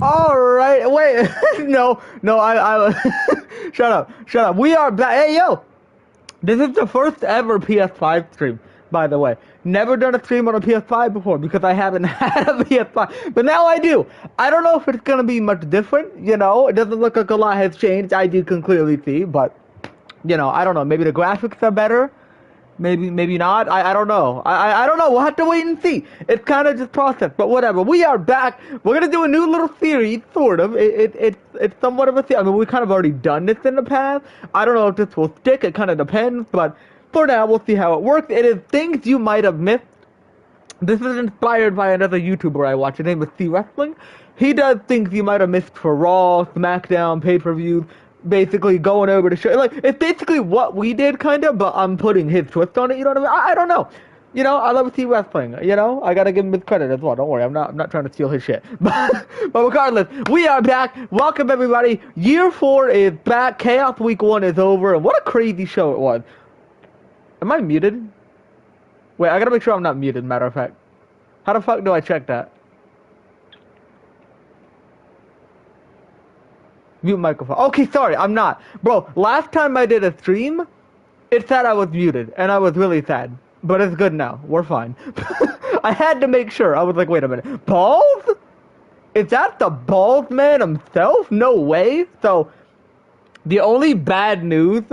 All right, wait, no, shut up. We are back. Hey, yo, this is the first ever PS5 stream, by the way. Never done a stream on a PS5 before because I haven't had a PS5, but now I do. I don't know if it's gonna be much different. It doesn't look like a lot has changed. I can clearly see, but I don't know. Maybe the graphics are better. Maybe not. I don't know. I don't know. We'll have to wait and see. It's kind of just process, but whatever. We are back. We're gonna do a new little series, sort of. It's somewhat of a series. I mean, we kind of already done this in the past. I don't know if this will stick. It kind of depends, but for now, we'll see how it works. It is things you might have missed. This is inspired by another YouTuber I watch. His name is C Wrestling. He does things you might have missed for Raw, SmackDown, pay-per-views. Basically going over to show, like, it's basically what we did, kind of, but I'm putting his twist on it. You know what I mean? I don't know. I love C Wrestling. I gotta give him his credit as well. Don't worry, I'm not trying to steal his shit. But regardless, we are back. Welcome everybody. Year 4 is back. Chaos Week 1 is over, and what a crazy show it was. Am I muted? Wait, I gotta make sure I'm not muted. Matter of fact, how the fuck do I check that? Mute microphone. Okay, sorry, I'm not. Bro, last time I did a stream, it said I was muted, and I was really sad. But it's good now. We're fine. I had to make sure. I was like, wait a minute. Balls? Is that the Balls man himself? No way. So, the only bad news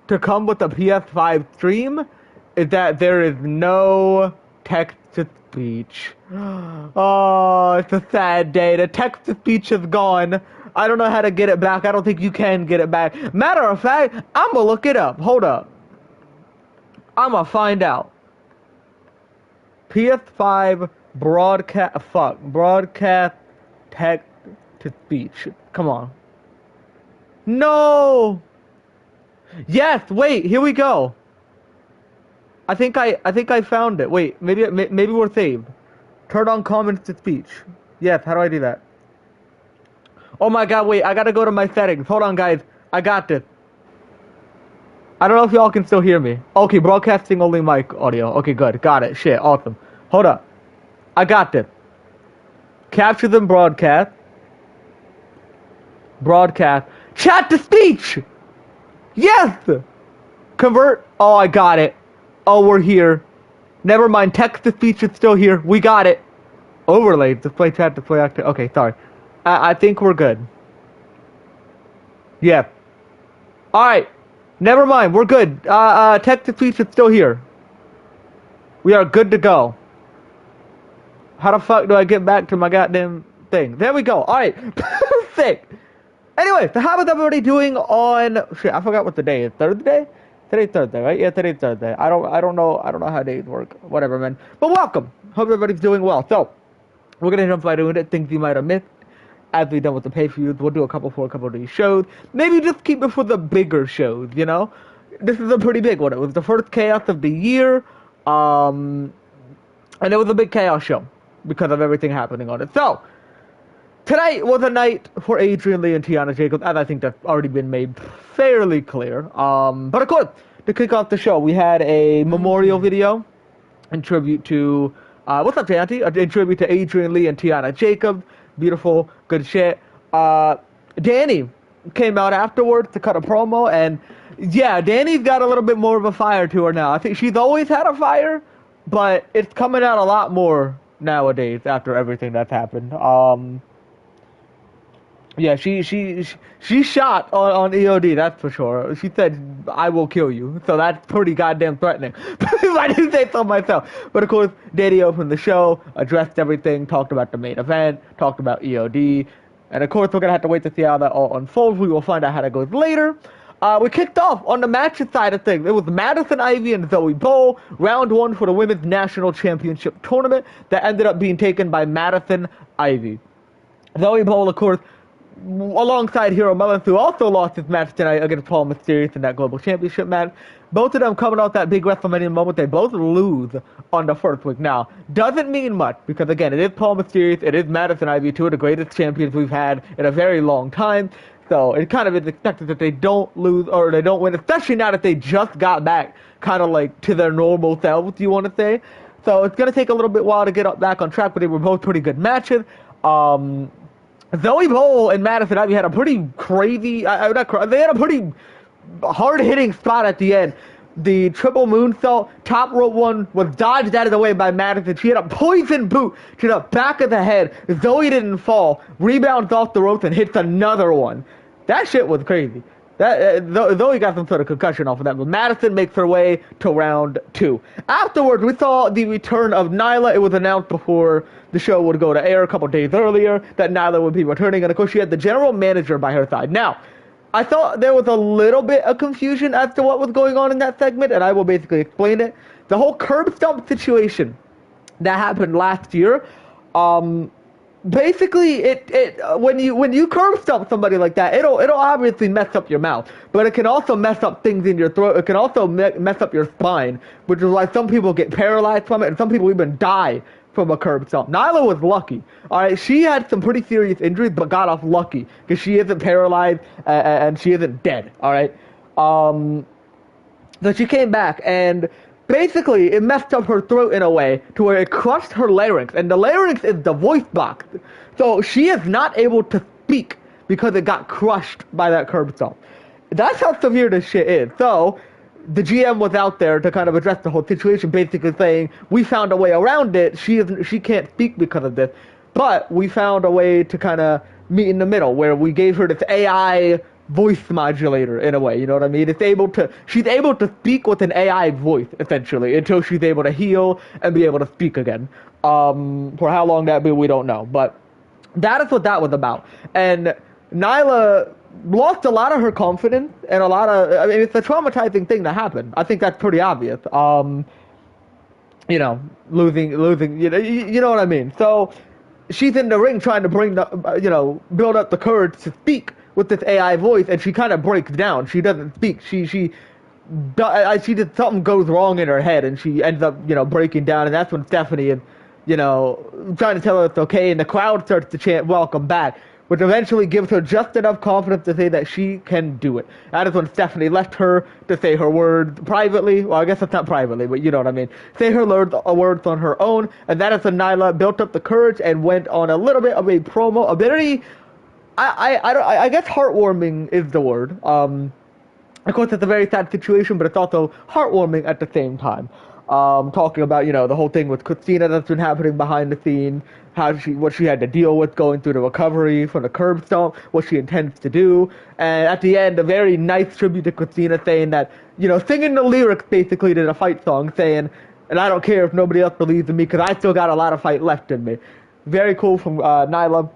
to come with the PS5 stream is that there is no text-to-speech. Oh, it's a sad day. The text-to-speech is gone. I don't know how to get it back. I don't think you can get it back. Matter of fact, I'm gonna look it up. Hold up. I'm gonna find out. PS5 broadcast text to speech. Come on. No. Yes. Wait. Here we go. I think I found it. Wait. Maybe we're saved. Turn on comments to speech. Yes. How do I do that? Oh my god, wait, I gotta go to my settings. Hold on, guys. I got this. I don't know if y'all can still hear me. Okay, broadcasting only mic audio. Okay, good. Got it. Shit, awesome. Hold up. I got this. Capture them broadcast. Broadcast. Chat to speech! Yes! Convert. Oh, I got it. Oh, we're here. Never mind. Text to speech is still here. We got it. Overlay. Display chat, display active. Okay, sorry. I think we're good. Yeah. Alright. Never mind. We're good. Text to speech is still here. We are good to go. How the fuck do I get back to my goddamn thing? There we go. Alright. Perfect. Anyway, so how is everybody doing on... Shit, I forgot what the day is. Thursday? Today's Thursday, right? Yeah, today's Thursday. I don't know how days work. Whatever, man. But welcome. Hope everybody's doing well. So, we're gonna jump right into it. Things you might have missed. As we've done with the pay-per-views, we'll do a couple of these shows. Maybe just keep it for the bigger shows, This is a pretty big one. It was the first Chaos of the year, and it was a big Chaos show because of everything happening on it. So, tonight was a night for Adrian Lee and Tiana Jacobs, as I think that's already been made fairly clear. But of course, to kick off the show, we had a memorial video in tribute to, what's up, Janty? In tribute to Adrian Lee and Tiana Jacobs. Beautiful, good shit. Danny came out afterwards to cut a promo, and yeah, Danny's got a little bit more of a fire to her now. I think she's always had a fire, but it's coming out a lot more nowadays after everything that's happened. Yeah, she shot on EOD, that's for sure. She said, "I will kill you," so that's pretty goddamn threatening. If I do say so myself. But of course, Danny opened the show, addressed everything, talked about the main event, talked about EOD, and of course, we're gonna have to wait to see how that all unfolds. We will find out how that goes later. We kicked off on the matches side of things. It was Madison Ivy and Zoe Bowl, round 1 for the Women's National Championship Tournament that ended up being taken by Madison Ivy. Zoe Bowl, of course, alongside Hero Melon, who also lost his match tonight against Paul Mysterious in that Global Championship match. Both of them coming off that big WrestleMania moment. They both lose on the first week. Now, doesn't mean much, because again, it is Paul Mysterious, it is Madison Ivy, two of the greatest champions we've had in a very long time. So it kind of is expected that they don't lose or they don't win, especially now that they just got back kind of like to their normal selves, you want to say. So it's going to take a little bit while to get back on track, but they were both pretty good matches. Zoe Bowl and Madison Ivy had a pretty crazy, they had a pretty hard-hitting spot at the end. The triple moonsault, top rope one was dodged out of the way by Madison. She had a poison boot to the back of the head. Zoe didn't fall, rebounds off the ropes and hits another one. That shit was crazy. Zoe got some sort of concussion off of that, but Madison makes her way to round 2. Afterwards, we saw the return of Nyla. It was announced before the show would go to air a couple days earlier that Nyla would be returning, and of course she had the general manager by her side. Now, I thought there was a little bit of confusion as to what was going on in that segment, and I will basically explain it. The whole curb stomp situation that happened last year, basically when you curb stomp somebody like that, it'll obviously mess up your mouth, but it can also mess up things in your throat. It can also mess up your spine, which is why some people get paralyzed from it, and some people even die from a curb stomp. Nyla was lucky. All right, she had some pretty serious injuries, but got off lucky because she isn't paralyzed and she isn't dead. All right, so she came back and basically it messed up her throat in a way to where it crushed her larynx, and the larynx is the voice box, so she is not able to speak because it got crushed by that curb stomp. That's how severe this shit is. So the GM was out there to kind of address the whole situation, basically saying, we found a way around it. She can't speak because of this, but we found a way to kind of meet in the middle where we gave her this AI voice modulator in a way, you know what I mean? She's able to speak with an AI voice, essentially, until she's able to heal and be able to speak again. For how long that be, we don't know, but that is what that was about. And Nyla lost a lot of her confidence and it's a traumatizing thing that happened. I think that's pretty obvious. Losing, you know what I mean? So she's in the ring trying to build up the courage to speak with this AI voice, and she kind of breaks down. She doesn't speak. She just, something goes wrong in her head, and she ends up, breaking down, and that's when Stephanie is, trying to tell her it's okay, and the crowd starts to chant, welcome back, which eventually gives her just enough confidence to say that she can do it. That is when Stephanie left her to say her words privately. Well, I guess it's not privately, but you know what I mean. Say her words on her own, and that is when Nyla built up the courage and went on a little bit of a promo, a very, I guess heartwarming is the word. Of course, it's a very sad situation, but it's also heartwarming at the same time. Talking about, the whole thing with Christina that's been happening behind the scenes, what she had to deal with going through the recovery from the curb stomp, what she intends to do, and at the end, a very nice tribute to Christina saying that, singing the lyrics basically to the fight song, saying, and I don't care if nobody else believes in me because I still got a lot of fight left in me. Very cool from Nyla.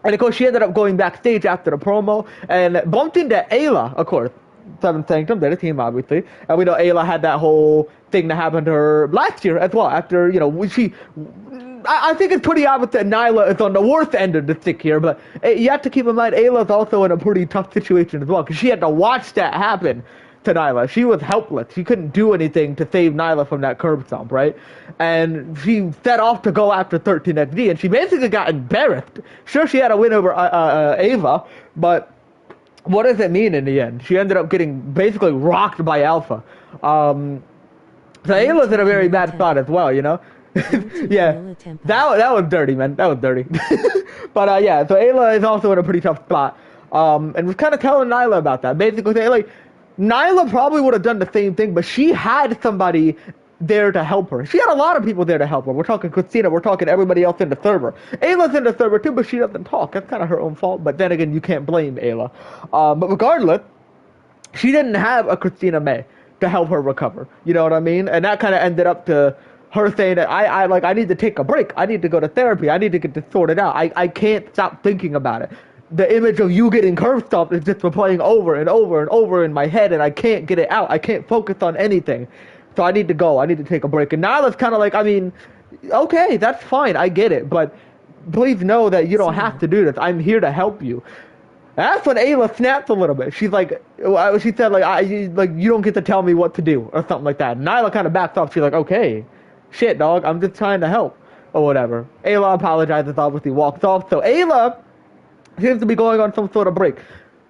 And of course, she ended up going backstage after the promo and bumped into Ayla, of course. Seventh Sanctum, they're the team, obviously. And we know Ayla had that whole thing that happened to her last year as well. After, I think it's pretty obvious that Nyla is on the worst end of the stick here, but you have to keep in mind Ayla's also in a pretty tough situation as well, because she had to watch that happen to Nyla. She was helpless. She couldn't do anything to save Nyla from that curb stomp, right? And she set off to go after 13XD, and she basically got embarrassed. Sure, she had a win over Ava, but what does it mean in the end? She ended up getting basically rocked by Alpha. So Ayla's in a very bad spot as well, Yeah, that was dirty, man. That was dirty. But so Ayla is also in a pretty tough spot. And was kind of telling Nyla about that. Basically saying, Nyla probably would have done the same thing, but she had somebody there to help her. She had a lot of people there to help her. We're talking Christina, we're talking everybody else in the server. Ayla's in the server too, but she doesn't talk. That's kind of her own fault, but then again, you can't blame Ayla. But regardless, she didn't have a Christina May to help her recover. You know what I mean? And that kind of ended up to her saying that I need to take a break. I need to go to therapy. I need to get this sorted out. I can't stop thinking about it. The image of you getting curb stomped is just playing over and over and over in my head, and I can't get it out. I can't focus on anything. So I need to go. I need to take a break. And Nyla's kind of okay, that's fine. I get it. But please know that you don't have to do this. I'm here to help you. That's when Ayla snapped a little bit. She's she said, you don't get to tell me what to do, or something like that. And Nyla kind of backs off. She's like, okay, shit, dog, I'm just trying to help, or whatever. Ayla apologizes, obviously walks off. So Ayla seems to be going on some sort of break.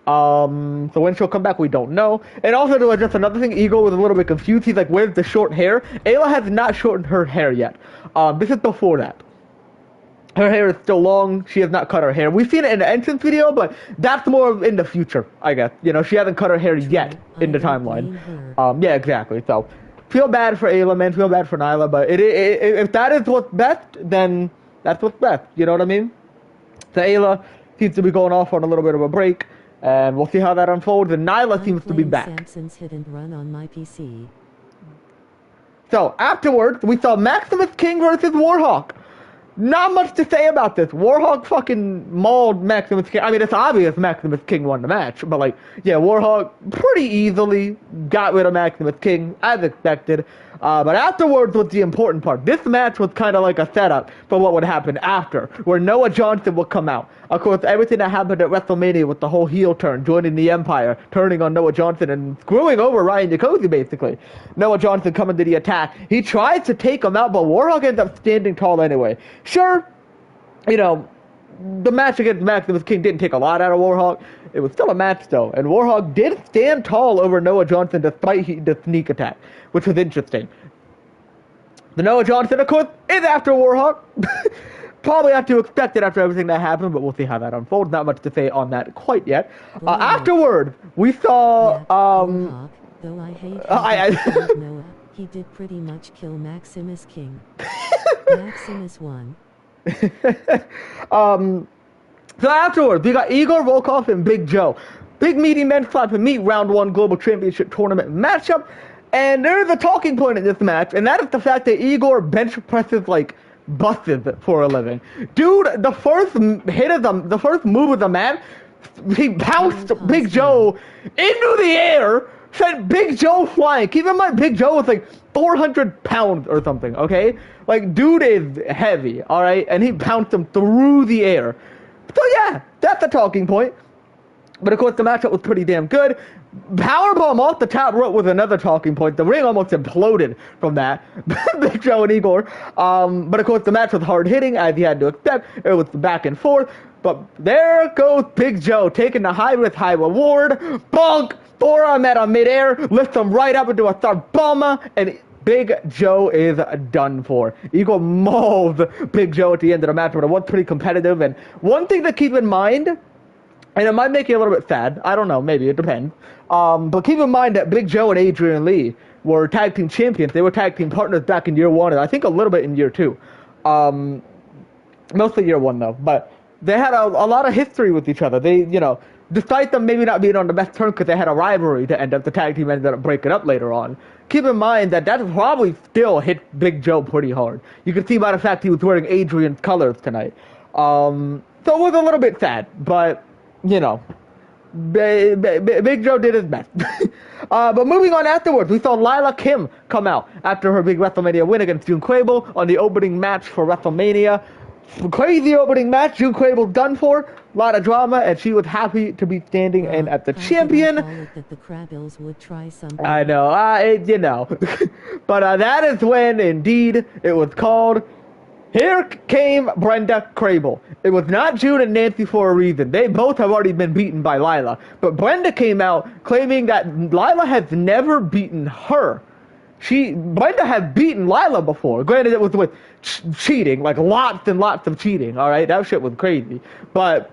So when she'll come back, we don't know. And also, there was just another thing, Eagle was a little bit confused. He's like, where's the short hair? Ayla has not shortened her hair yet. This is before that. Her hair is still long. She has not cut her hair. We've seen it in the entrance video, but that's more in the future, I guess. You know, she hasn't cut her hair yet in the timeline. Yeah, exactly. So, feel bad for Ayla, man. Feel bad for Nyla, but if that is what's best, then that's what's best. You know what I mean? So Ayla seems to be going off on a little bit of a break, and we'll see how that unfolds. And Nyla seems to be back. Samson's hit and run on my PC. So afterwards, we saw Maximus King versus Warhawk. Not much to say about this. Warhawk fucking mauled Maximus King. I mean, it's obvious Maximus King won the match, but like, yeah, Warhawk pretty easily got rid of Maximus King, as expected. But afterwards was the important part. This match was kind of like a setup for what would happen after, where Noah Johnson would come out. Of course, everything that happened at WrestleMania with the whole heel turn, joining the Empire, turning on Noah Johnson, and screwing over Ryan Yakosi, basically. Noah Johnson coming to the attack. He tried to take him out, but Warhawk ends up standing tall anyway. Sure, you know, the match against Maximus King didn't take a lot out of Warhawk. It was still a match, though, and Warhawk did stand tall over Noah Johnson despite the sneak attack, which was interesting. The Noah Johnson, of course, is after Warhawk. Probably have to expect it after everything that happened, but we'll see how that unfolds. Not much to say on that quite yet. Afterward, we saw... Warhawk, though I hate Noah, he did pretty much kill Maximus King. Maximus won. So afterwards, we got Igor Volkov and Big Joe. Big meaty men's slap and meet round 1 global championship tournament matchup. And there's a talking point in this match, and that is the fact that Igor bench presses like buses for a living. Dude, the first move of the match, he bounced Big Joe into the air, sent Big Joe flying. Keep in mind, Big Joe was like 400 pounds or something, okay? Like, dude is heavy, alright? And he bounced him through the air. So yeah, that's a talking point. But of course, the matchup was pretty damn good. Powerbomb off the top rope was another talking point. The ring almost imploded from that. Big Joe and Igor. But of course, the match was hard hitting, as you had to expect. It was back and forth. But there goes Big Joe, taking the high risk, high reward. Bonk! Forearm at him midair. Lifts him right up into a third bomber. And Big Joe is done for. Igor mauls Big Joe at the end of the match, but it was pretty competitive. And one thing to keep in mind, and it might make you a little bit sad. I don't know. Maybe. It depends. But keep in mind that Big Joe and Adrian Lee were tag team champions. They were tag team partners back in year 1, and I think a little bit in year 2. Mostly year 1, though. But they had a lot of history with each other. They, you know, despite them maybe not being on the best terms because they had a rivalry to end up, the tag team ended up breaking up later on. Keep in mind that probably still hit Big Joe pretty hard. You can see by the fact he was wearing Adrian's colors tonight. So it was a little bit sad, but, you know, Big Joe did his best. But moving on afterwards, we saw Lila Kim come out after her big WrestleMania win against June Quable on the opening match for WrestleMania. Crazy opening match. June Quable's done for. A lot of drama, and she was happy to be standing in at the champion. That the Crabbills would try something. I know, you know. But that is when, indeed, it was called Here Came Brenda Crable. It was not June and Nancy for a reason. They both have already been beaten by Lila. But Brenda came out claiming that Lila has never beaten her. Brenda had beaten Lila before. Granted, it was with cheating, like lots and lots of cheating, alright? That shit was crazy. But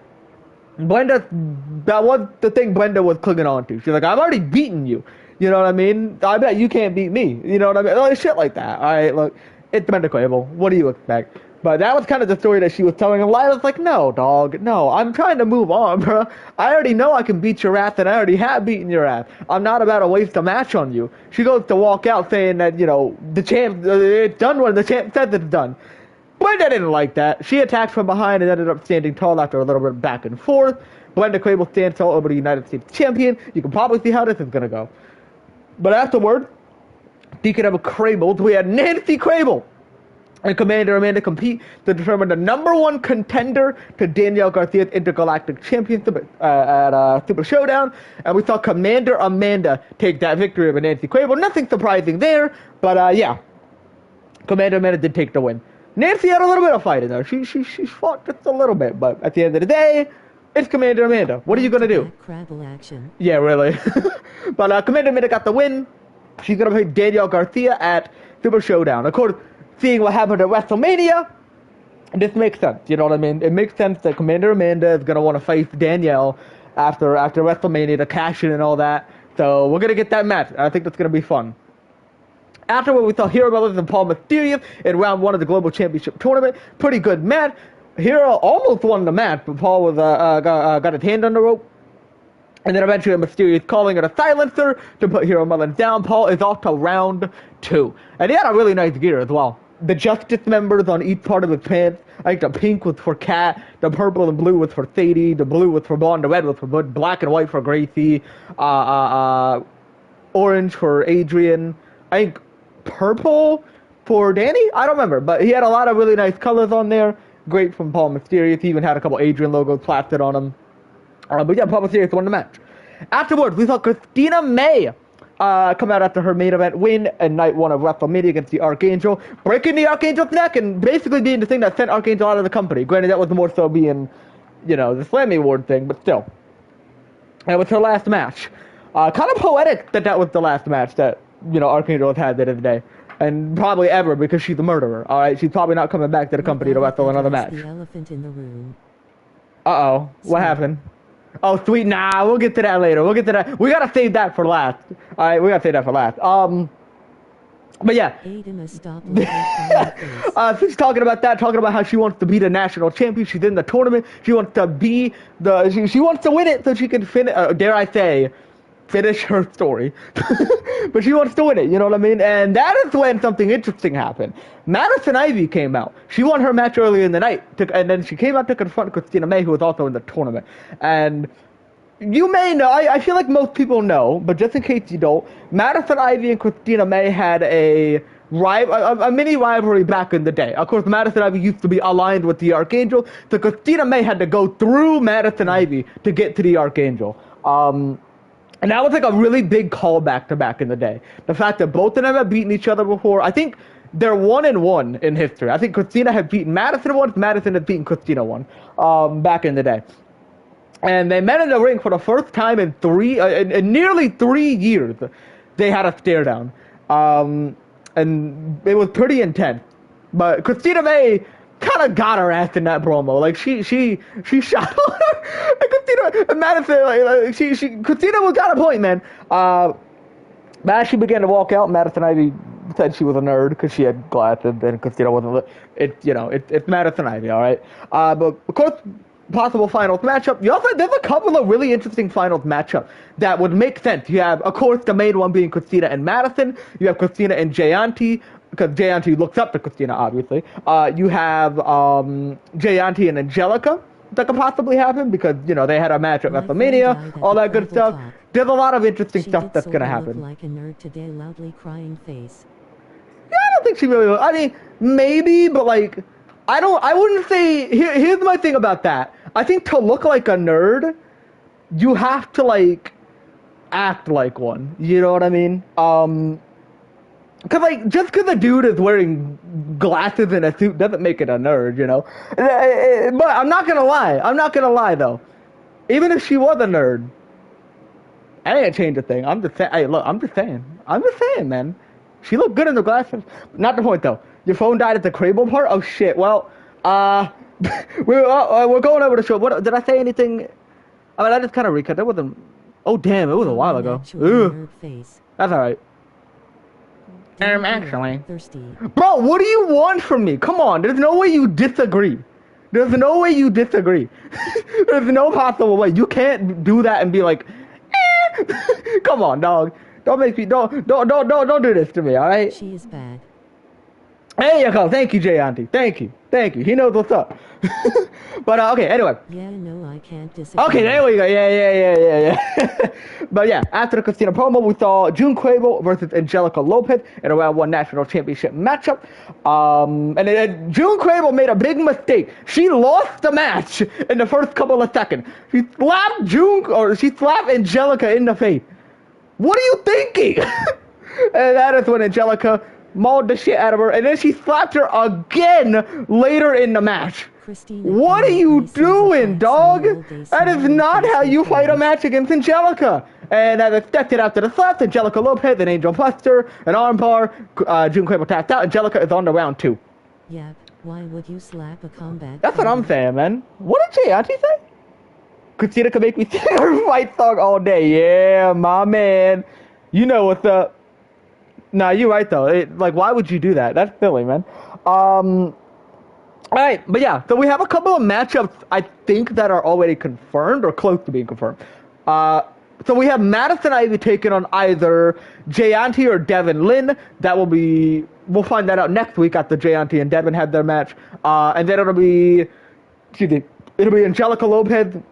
that was the thing Brenda was clinging on to. She's like, I've already beaten you. You know what I mean? I bet you can't beat me. You know what I mean? Like, shit like that, alright? Look, it's Brenda Crable. What do you expect? But that was kind of the story that she was telling, and Lila's like, no, dog, no, I'm trying to move on, bro. I already know I can beat your ass, and I already have beaten your ass. I'm not about to waste a match on you. She goes to walk out saying that, you know, the champ, it's done when the champ says it's done. Brenda didn't like that. She attacked from behind and ended up standing tall after a little bit of back and forth. Brenda Crable stands tall over the United States champion. You can probably see how this is going to go. But afterward, speaking of Crables, we had Nancy Crable and Commander Amanda compete to determine the #1 contender to Danielle Garcia's Intergalactic Championship at Super Showdown. And we saw Commander Amanda take that victory over Nancy Crable. Nothing surprising there, but yeah, Commander Amanda did take the win. Nancy had a little bit of fight in there. She fought just a little bit, but at the end of the day, it's Commander Amanda. What are you gonna do? Crabble action. Yeah, really. But Commander Amanda got the win. She's gonna play Danielle Garcia at Super Showdown. Of course, seeing what happened at WrestleMania, this makes sense. You know what I mean? It makes sense that Commander Amanda is gonna want to face Danielle after WrestleMania to cash in and all that. So we're gonna get that match. I think that's gonna be fun. Afterward, we saw Hero Brothers and Paul Mysterio in round 1 of the Global Championship Tournament. Pretty good match. Hero almost won the match, but Paul was got his hand on the rope. And then eventually Mysterio is calling it a silencer to put Hero Mullins down. Paul is off to round 2. And he had a really nice gear as well. The Justice members on each part of his pants. I think the pink was for Kat, the purple and blue was for Sadie, the blue was for Blonde, the red was for Bud, black and white for Gracie, orange for Adrian. I think purple for Danny? I don't remember, but he had a lot of really nice colors on there. Great from Paul Mysterio. He even had a couple Adrian logos plastered on him. But yeah, Paul Mysterio won the match. Afterwards, we saw Christina May come out after her main event win in night 1 of WrestleMania against the Archangel, breaking the Archangel's neck and basically being the thing that sent Archangel out of the company. Granted, that was more so being, the Slammy Award thing, but still. It was her last match. Kind of poetic that was the last match that, Archangel has had that other day. And probably ever, because she's a murderer, alright? She's probably not coming back to the company to wrestle another match. The elephant in the room. Uh-oh. What happened? Oh, sweet. Nah, we'll get to that later. We'll get to that. We gotta save that for last. Alright, we gotta save that for last. But yeah. She's talking about that, talking about how she wants to be the national champion. She's in the tournament. She wants to be she wants to win it so she can finish, dare I say, finish her story. But she wants to win it, you know what I mean? And that is when something interesting happened. Madison Ivy came out. She won her match earlier in the night, and then she came out to confront Christina May, who was also in the tournament. And you may know, I feel like most people know, but just in case you don't, Madison Ivy and Christina May had a mini rivalry back in the day. Of course, Madison Ivy used to be aligned with the Archangel, so Christina May had to go through Madison Ivy to get to the Archangel. And that was like a really big callback to back in the day. The fact that both of them have beaten each other before. I think they're 1-1 in history. I think Christina had beaten Madison once. Madison had beaten Christina once back in the day. And they met in the ring for the first time in nearly 3 years. They had a stare down. And it was pretty intense. But Christina May kind of got her ass in that promo. Like, she shot her. Christina, Madison, Christina got a point, man. As she began to walk out, Madison Ivy said she was a nerd because she had glasses and Christina wasn't. It's Madison Ivy, all right. But of course, possible finals matchup. There's a couple of really interesting finals matchup that would make sense. You have, of course, the main one being Christina and Madison. You have Christina and Jayanti, because Jayanti looks up to Christina, obviously. You have Jayanti and Angelica. That could possibly happen because, they had a match at WrestleMania, all that good stuff. There's a lot of interesting stuff that's going to happen. Like a nerd today, loudly crying face. Yeah, I don't think she really will. I mean, maybe, but like, I wouldn't say, here's my thing about that. I think to look like a nerd, you have to like, act like one. You know what I mean? Cause like, just cause a dude is wearing glasses and a suit doesn't make it a nerd, But I'm not gonna lie though. Even if she was a nerd, I ain't change a thing. I'm just saying, I'm just saying, man. She looked good in the glasses. Not the point though. Your phone died at the Crable part? Oh shit, well, we're going over the show. What, did I say anything? I mean, I just kind of recut. That wasn't, oh damn, it was a while ago. Ugh. That's alright. Actually. Thirsty. Bro, what do you want from me? Come on, there's no way you disagree. There's no way you disagree. There's no possible way. You can't do that and be like, eh. Come on, dog. Don't make me, don't do this to me, alright? She is bad. There you go. Thank you, Jayanti. Thank you. He knows what's up. But, okay, anyway. Yeah, no, I can't disagree. Okay, there we go. Yeah. But yeah, after the Christina promo, we saw June Quavo versus Angelica Lopez in a round 1 national championship matchup. And then June Quavo made a big mistake. She lost the match in the first couple of seconds. She slapped Angelica in the face. What are you thinking? And that is when Angelica mauled the shit out of her, and then she slapped her again later in the match. What are you doing, dog? That is not how you fight a match against Angelica. And as expected after the slap, Angelica Lopez, an Angel Buster, an armbar, June Quavo tapped out. Angelica is on to round 2. Yeah, Why would you slap a combat? That's what I'm saying, man. What did Gianti say? Christina could make me sing her fight song all day. Yeah, my man. You know what's up. Nah, you're right, though. Like, why would you do that? That's silly, man. Alright, but yeah, so we have a couple of matchups, I think, that are already confirmed or close to being confirmed. So we have Madison Ivy taking on either Gianti or Devin Lynn. That will be... We'll find that out next week after Gianti and Devin have their match. And then it'll be... Excuse me. It'll be Angelica Lopez. Who's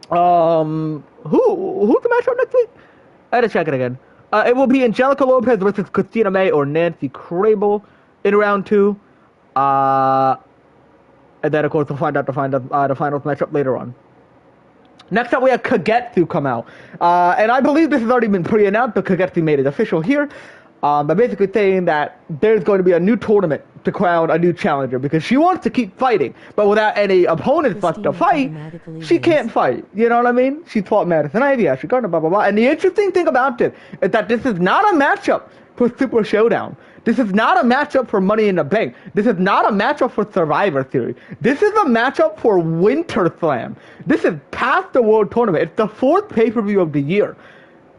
the matchup next week? I had to check it again. It will be Angelica Lopez versus Christina May or Nancy Crable in round 2. And then, of course, we'll find out the finals matchup later on. Next up, we have Kagetsu come out. And I believe this has already been pre-announced, but Kagetsu made it official here. By basically saying that there's going to be a new tournament to crown a new challenger because she wants to keep fighting, but without any opponents left to fight, she can't fight. You know what I mean? She fought Madison Ivy, Ashley Gardner, blah, blah, blah. And the interesting thing about it is that this is not a matchup for Super Showdown. This is not a matchup for Money in the Bank. This is not a matchup for Survivor Series. This is a matchup for Winter Slam. This is past the World Tournament. It's the 4th pay-per-view of the year.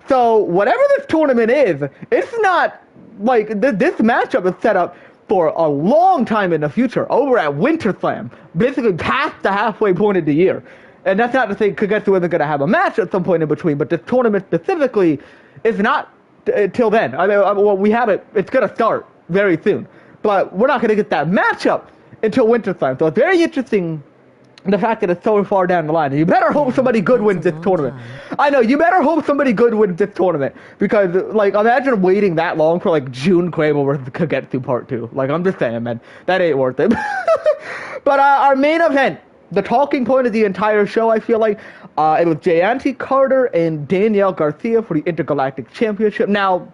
So whatever this tournament is, it's not like this matchup is set up for a long time in the future over at Winter Slam, basically past the halfway point of the year. And that's not to say Kagetsu isn't going to have a match at some point in between, but this tournament specifically is not till then. I mean, well, we have it. It's going to start very soon, but we're not going to get that matchup until Winter Slam. So it's very interesting. The fact that it's so far down the line. You better hope somebody good wins this tournament. I know, you better hope somebody good wins this tournament. Because, like, imagine waiting that long for, like, June Crable versus Kagetsu Part 2. Like, I'm just saying, man. That ain't worth it. But our main event, the talking point of the entire show, I feel like, it was Gianti Carter and Danielle Garcia for the Intergalactic Championship. Now,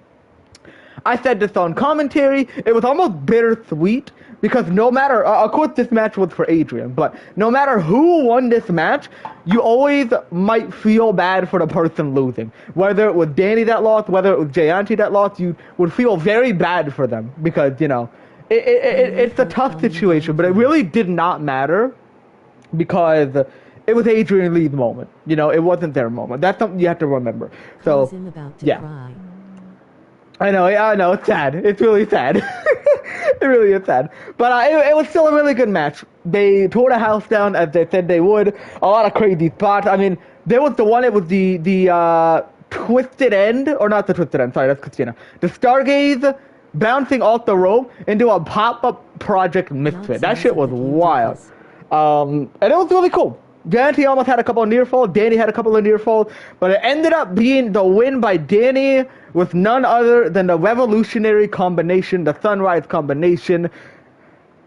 I said this on commentary. It was almost bittersweet. Because no matter, of course this match was for Adrian, but no matter who won this match, you always might feel bad for the person losing. Whether it was Danny that lost, whether it was Gianti that lost, you would feel very bad for them. Because, you know, it's a tough situation, but it really did not matter because it was Adrian Lee's moment. You know, it wasn't their moment. That's something you have to remember. So, yeah. I know, it's sad. It's really sad. It really is sad. But it was still a really good match. They tore the house down as they said they would. A lot of crazy spots. I mean, there was the one, it was the twisted end, or not the twisted end, sorry, that's Christina. The Stargaze bouncing off the rope into a pop-up Project Misfit. That shit was wild. And it was really cool. Gianti almost had a couple of near falls. Danny had a couple of near falls. But it ended up being the win by Danny with none other than the revolutionary combination, the Sunrise combination.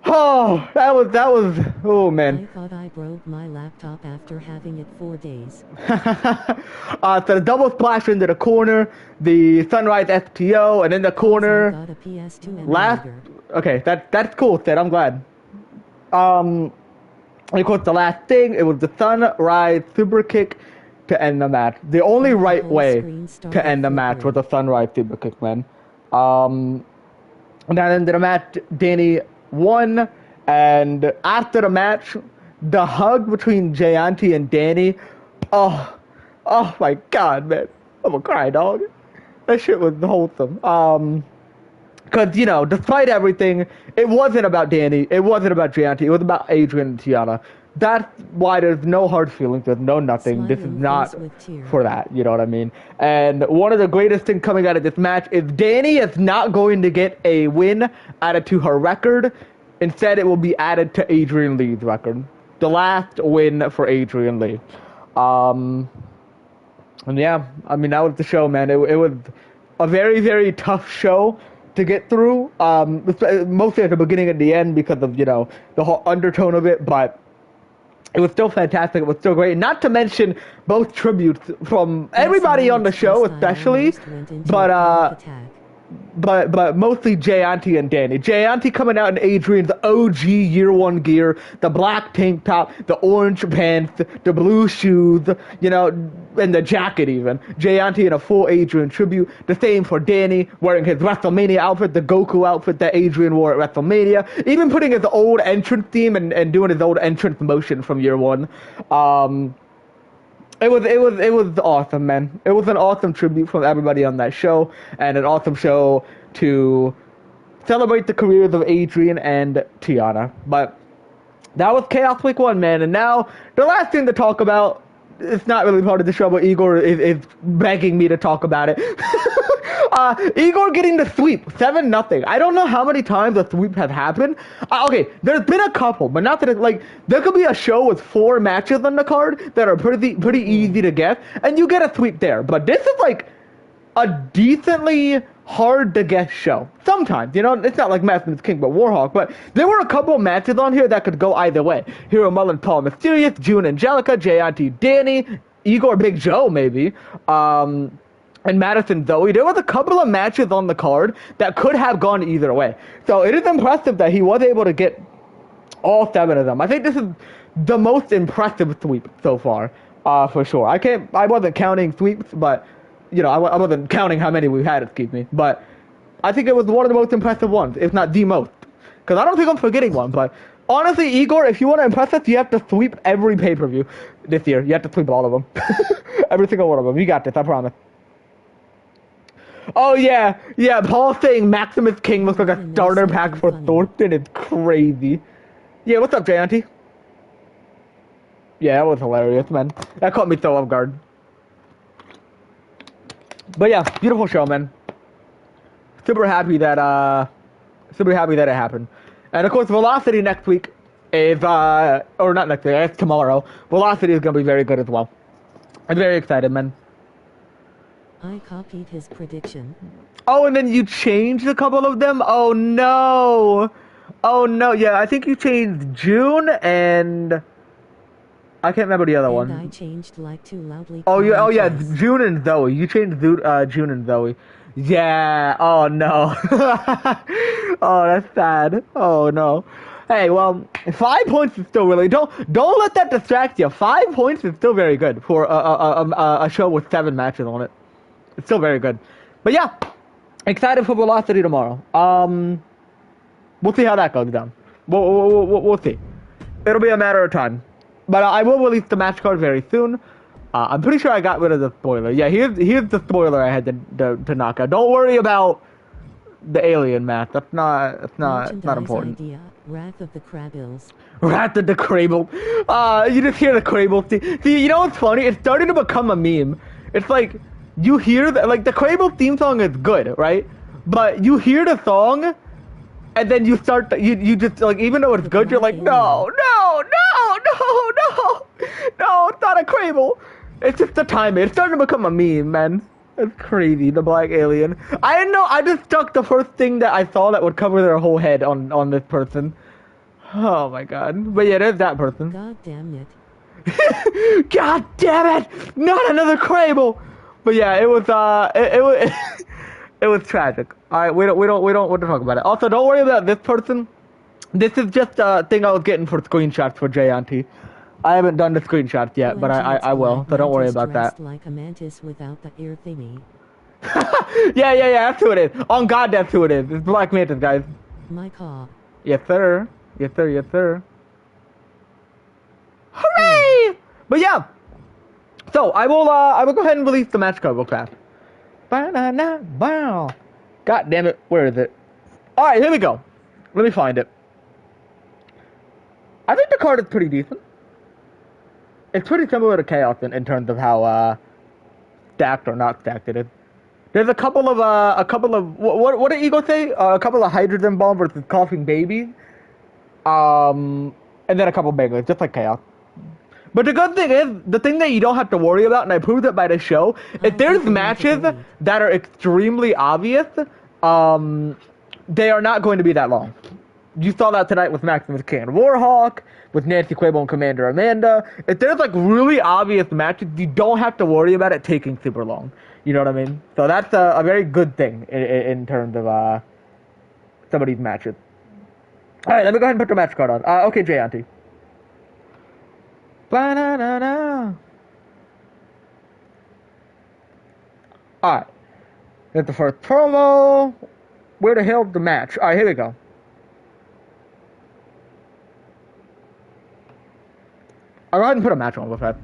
Oh, that was, oh man. I thought I broke my laptop after having it 4 days. So the double splash into the corner, the Sunrise STO, and in the corner. Got a PS2 last, okay, that's cool, Sid, I'm glad. And of course, the last thing, it was the Sunrise super kick to end the match. The only right way to end the match was the Sunrise super kick, man. And then ended the match, Danny won, and after the match, the hug between Gianti and Danny, oh my god, man. I'm gonna cry, dog. That shit was wholesome. Because, you know, despite everything, it wasn't about Danny, it wasn't about Gianti, it was about Adrian and Tiana. That's why there's no hard feelings, there's no nothing. This is not for that, you know what I mean? And one of the greatest things coming out of this match is Danny is not going to get a win added to her record. Instead, it will be added to Adrian Lee's record. The last win for Adrian Lee. And yeah, I mean, that was the show, man. It was a very, very tough show to get through, mostly at the beginning and the end because of, you know, the whole undertone of it, but it was still fantastic. It was still great. Not to mention both tributes from everybody on the show, especially, but, but mostly Jayanti and Danny. Jayanti coming out in Adrian's OG year one gear, the black tank top, the orange pants, the blue shoes, you know, and the jacket even. Jayanti in a full Adrian tribute. The same for Danny, wearing his WrestleMania outfit, the Goku outfit that Adrian wore at WrestleMania. Even putting his old entrance theme and doing his old entrance motion from year one. It was awesome, man. It was an awesome tribute from everybody on that show, and an awesome show to celebrate the careers of Adrian and Tiana. But that was Chaos Week 1, man. And now, the last thing to talk about, it's not really part of the show, but Igor is begging me to talk about it. Igor getting the sweep, 7-0. I don't know how many times the sweep has happened. Okay, there's been a couple, but not that it, like, there could be a show with 4 matches on the card that are pretty easy to guess, and you get a sweep there. But this is like a decently hard to guess show. Sometimes, you know, it's not like Maximus King, but Warhawk. But there were a couple matches on here that could go either way. Hero Mullen, Paul Mysterious, June Angelica, Jayanti, Danny, Igor, Big Joe, maybe. And Madison Zoe. There was a couple of matches on the card that could have gone either way. So it is impressive that he was able to get all 7 of them. I think this is the most impressive sweep so far, for sure. I wasn't counting sweeps, but you know, I wasn't counting how many we've had, excuse me. But I think it was one of the most impressive ones, if not the most. Because I don't think I'm forgetting one, but honestly, Igor, if you want to impress us, you have to sweep every pay-per-view this year. You have to sweep all of them. Every single one of them. You got this, I promise. Oh, yeah, Paul saying Maximus King looks like a starter pack for Thornton is crazy. Yeah, what's up, Jayanti? Yeah, that was hilarious, man. That caught me so off guard. But yeah, beautiful show, man. Super happy that it happened. And of course, Velocity next week is, or not next week, it's tomorrow. Velocity is gonna be very good as well. I'm very excited, man. I copied his prediction. Oh, and then you changed a couple of them? Oh no! Oh no, yeah, I think you changed June and I can't remember the other one. I changed like too loudly. Oh yeah, June and Zoe. You changed June and Zoe. Yeah. Oh no. Oh, that's sad. Oh no. Hey, well, 5 points is still really don't let that distract you. 5 points is still very good for a show with 7 matches on it. It's still very good. But yeah, excited for Velocity tomorrow. We'll see how that goes down. We'll see. It'll be a matter of time. But I will release the match card very soon. I'm pretty sure I got rid of the spoiler. Yeah, here's the spoiler I had to knock out. Don't worry about the alien match. That's not important. Idea. Wrath of the Krables. Wrath of the Krable. You just hear the Krable. See, you know what's funny? It's starting to become a meme. It's like you hear like the Krable theme song is good, right? But you hear the song, and then you start you just like even though it's good, you're like no, it's not a Krable. It's just the timing. It's starting to become a meme, man. It's crazy, the black alien. I didn't know, I just stuck the first thing that I saw that would cover their whole head on this person. Oh my god. But yeah, there's that person. God damn it. God damn it! Not another Krable! But yeah, it was it was it was tragic. Alright, we don't want to talk about it. Also, don't worry about this person. This is just a thing I was getting for screenshots for Jayanti. I haven't done the screenshots yet, but I will, so don't worry about that. Like a mantis without the ear thingy. yeah, that's who it is. On God, that's who it is. It's Black Mantis, guys. My car. Yes, sir. Yes, sir. Yes, sir. Hooray! But yeah. So I will go ahead and release the match card real fast. Wow. God damn it, where is it? All right, here we go. Let me find it. I think the card is pretty decent. It's pretty similar to Chaos in terms of how stacked or not stacked it is. There's a couple of what did Ego say? A couple of hydrogen bomb versus coughing babies. And then a couple of bangers, just like Chaos. But the good thing is, the thing that you don't have to worry about, and I proved it by the show, if there's matches that are extremely obvious, they are not going to be that long. You saw that tonight with Maximus King and Warhawk, with Nancy Quavo and Commander Amanda. If there's like really obvious matches, you don't have to worry about it taking super long. You know what I mean? So that's a very good thing in terms of some of these matches. All right, let me go ahead and put the match card on. Okay, Jay Auntie. Ba-na-na-na. All right, here's the first promo. Where the hell's the match? All right, here we go. I'll go ahead and put a match on with that.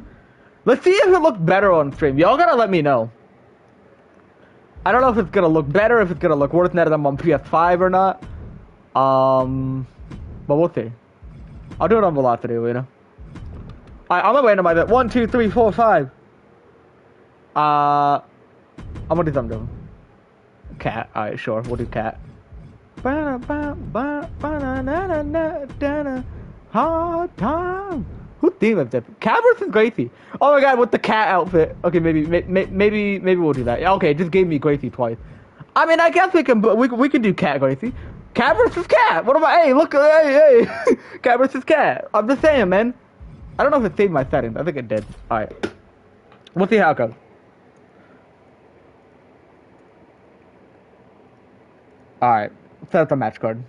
Let's see if it looks better on stream. Y'all gotta let me know. I don't know if it's gonna look better, if it's gonna look worse now that I'm on PS5 or not. But we'll see. I'll do it on Velocity, you know. Alright, I'm gonna randomize it. 1, 2, 3, 4, 5. I'm gonna do something. Cat. Alright, sure. We'll do cat. Hard time. Who theme is that? Cat versus Gracie. Oh my god, with the cat outfit. Okay, maybe we'll do that. Okay, just gave me Gracie twice. I mean, I guess we can do Cat Gracie. Cat versus Cat. What about? Hey, look, hey, Cat versus Cat. I'm just saying, man. I don't know if it saved my settings. I think it did. All right, we'll see how it goes. All right, set up the match card.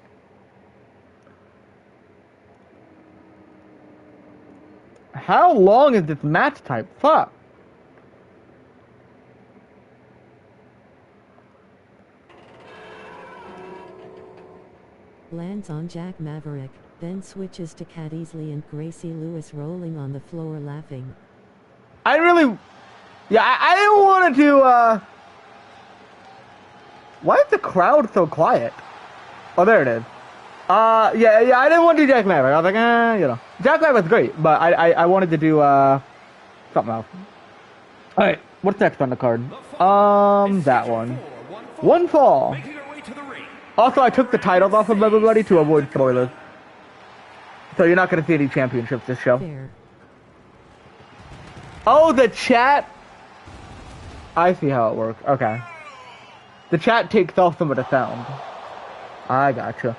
How long is this match type? Fuck. Lands on Jack Maverick, then switches to Cat Easley and Gracie Lewis rolling on the floor laughing. I didn't want to do, why is the crowd so quiet? Oh, there it is. Yeah, I didn't want to do Jack Maverick. I was like, you know. Jack Maverick's great, but I wanted to do, something else. Alright, what's next on the card? That one. One fall. Also, I took the titles off of everybody to avoid spoilers. So you're not going to see any championships this show. Fair. Oh, the chat. I see how it works. Okay. The chat takes off some of the sound. I gotcha.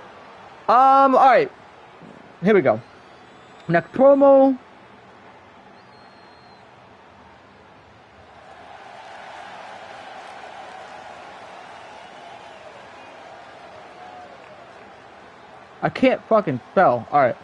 Alright. Here we go. Next promo. I can't fucking spell. Alright.